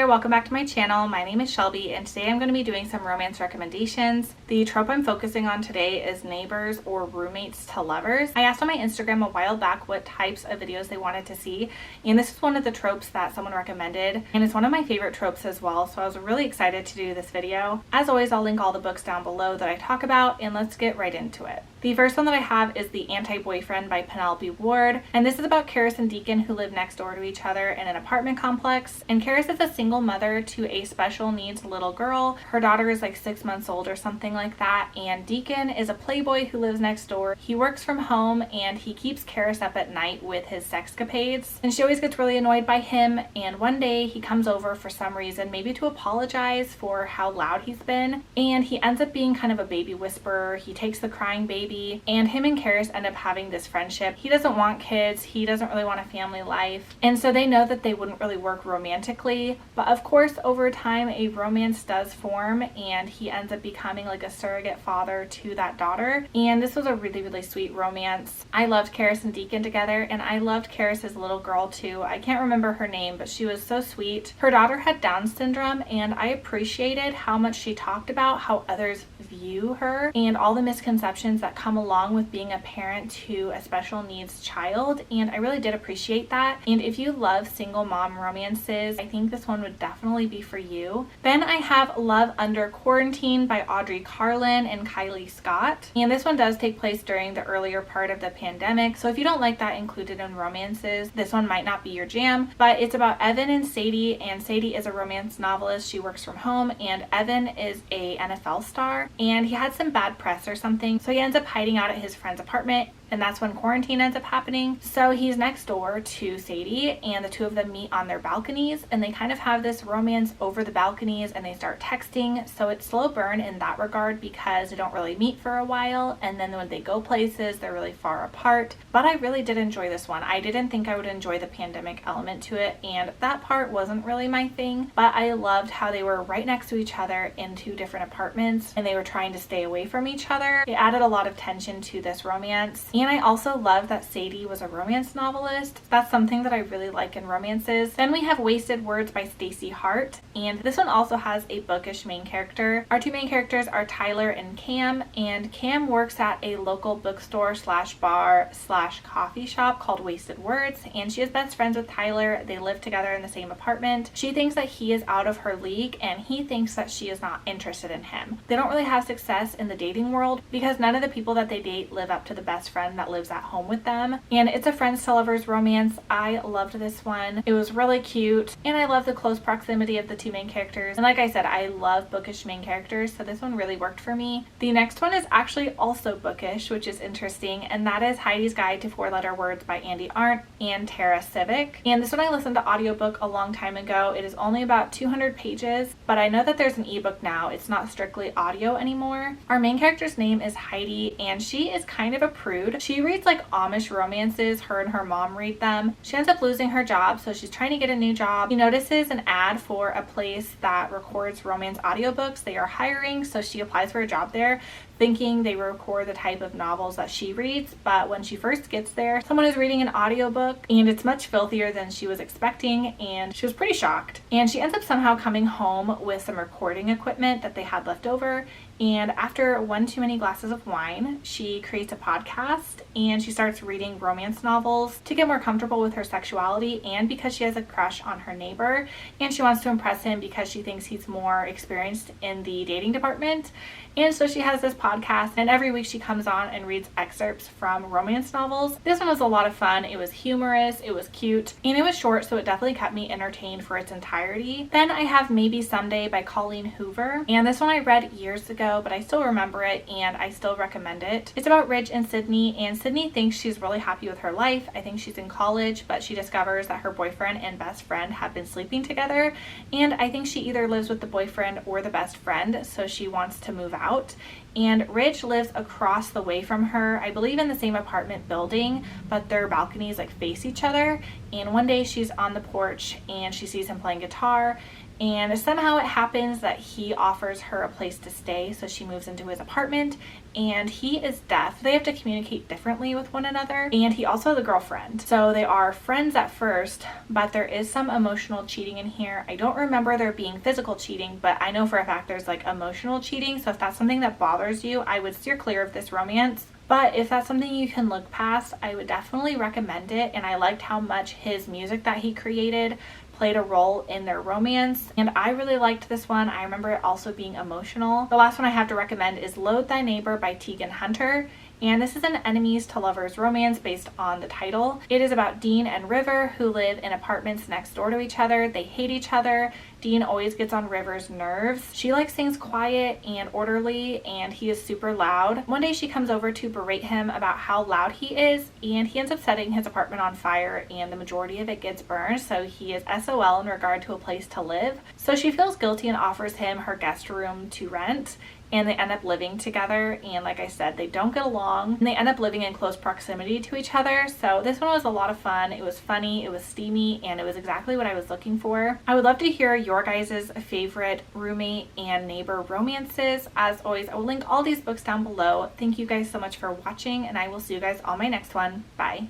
there, welcome back to my channel. My name is Shelby and today I'm going to be doing some romance recommendations. The trope I'm focusing on today is neighbors or roommates to lovers. I asked on my Instagram a while back what types of videos they wanted to see, and this is one of the tropes that someone recommended, and it's one of my favorite tropes as well, so I was really excited to do this video. As always, I'll link all the books down below that I talk about, and let's get right into it. The first one that I have is The Anti-Boyfriend by Penelope Ward, and this is about Karis and Deacon who live next door to each other in an apartment complex. And Karis is a single mother to a special needs little girl. Her daughter is like 6 months old or something like that, and Deacon is a playboy who lives next door. He works from home and he keeps Karis up at night with his sexcapades, and she always gets really annoyed by him. And one day he comes over for some reason, maybe to apologize for how loud he's been, and he ends up being kind of a baby whisperer. He takes the crying baby, and him and Karis end up having this friendship. He doesn't want kids, he doesn't really want a family life, and so they know that they wouldn't really work romantically, but of course over time a romance does form and he ends up becoming like a surrogate father to that daughter. And this was a really sweet romance. I loved Karis and Deacon together, and I loved Karis's little girl too. I can't remember her name, but she was so sweet. Her daughter had Down syndrome, and I appreciated how much she talked about how others view her and all the misconceptions that come along with being a parent to a special needs child, and I really did appreciate that. And if you love single mom romances, I think this one would definitely be for you. Then I have Love Under Quarantine by Audrey Carlin and Kylie Scott, and this one does take place during the earlier part of the pandemic, so if you don't like that included in romances, this one might not be your jam. But it's about Evan and Sadie, and Sadie is a romance novelist. She works from home, and Evan is a NFL star, and he had some bad press or something, so he ends up hiding out at his friend's apartment, and that's when quarantine ends up happening. So he's next door to Sadie, and the two of them meet on their balconies, and they kind of have this romance over the balconies, and they start texting. So it's slow burn in that regard because they don't really meet for a while, and then when they go places they're really far apart. But I really did enjoy this one. I didn't think I would enjoy the pandemic element to it, and that part wasn't really my thing, but I loved how they were right next to each other in two different apartments and they were trying to stay away from each other. It added a lot of tension to this romance. And I also love that Sadie was a romance novelist. That's something that I really like in romances. Then we have Wasted Words by Stacey Hart, and this one also has a bookish main character. Our two main characters are Tyler and Cam works at a local bookstore slash bar slash coffee shop called Wasted Words, and she is best friends with Tyler. They live together in the same apartment. She thinks that he is out of her league, and he thinks that she is not interested in him. They don't really have success in the dating world because none of the people that they date live up to the best friend that lives at home with them, and it's a friends to lovers romance. I loved this one. It was really cute, and I love the close proximity of the two main characters, and like I said, I love bookish main characters, so this one really worked for me. The next one is actually also bookish, which is interesting, and that is Heidis Guide to Four-Letter Words by Andy Arndt and Tara Civic. And this one I listened to audiobook a long time ago. It is only about 200 pages, but I know that there's an ebook now. It's not strictly audio anymore. Our main character's name is Heidi, and she is kind of a prude. She reads like Amish romances. Her and her mom read them. She ends up losing her job, so she's trying to get a new job. She notices an ad for a place that records romance audiobooks. They are hiring, so she applies for a job there, thinking they record the type of novels that she reads. But when she first gets there, someone is reading an audiobook, and it's much filthier than she was expecting, and she was pretty shocked. And she ends up somehow coming home with some recording equipment that they had left over, and after one too many glasses of wine, she creates a podcast and she starts reading romance novels to get more comfortable with her sexuality, and because she has a crush on her neighbor and she wants to impress him because she thinks he's more experienced in the dating department. And so she has this podcast, and every week she comes on and reads excerpts from romance novels. This one was a lot of fun. It was humorous, it was cute, and it was short, so it definitely kept me entertained for its entirety. Then I have Maybe Someday by Colleen Hoover, and this one I read years ago, but I still remember it and I still recommend it. It's about Ridge and Sydney, and Sydney thinks she's really happy with her life. I think she's in college, but she discovers that her boyfriend and best friend have been sleeping together, and I think she either lives with the boyfriend or the best friend, so she wants to move out. And Ridge lives across the way from her, I believe in the same apartment building, but their balconies like face each other. And one day she's on the porch and she sees him playing guitar, and somehow it happens that he offers her a place to stay, so she moves into his apartment, and he is deaf. They have to communicate differently with one another, and he also has a girlfriend. So they are friends at first, but there is some emotional cheating in here. I don't remember there being physical cheating, but I know for a fact there's like emotional cheating, so if that's something that bothers you, I would steer clear of this romance. But if that's something you can look past, I would definitely recommend it, and I liked how much his music that he created played a role in their romance, and I really liked this one. I remember it also being emotional. The last one I have to recommend is Loathe Thy Neighbor by Tegan Hunter. And this is an enemies to lovers romance based on the title. It is about Dean and River, who live in apartments next door to each other. They hate each other. Dean always gets on River's nerves. She likes things quiet and orderly, and he is super loud. One day she comes over to berate him about how loud he is, and he ends up setting his apartment on fire, and the majority of it gets burned, so he is SOL in regard to a place to live. So she feels guilty and offers him her guest room to rent, and they end up living together, and like I said, they don't get along, and they end up living in close proximity to each other. So this one was a lot of fun. It was funny, it was steamy, and it was exactly what I was looking for. I would love to hear your guys' favorite roommate and neighbor romances. As always, I will link all these books down below. Thank you guys so much for watching, and I will see you guys on my next one. Bye.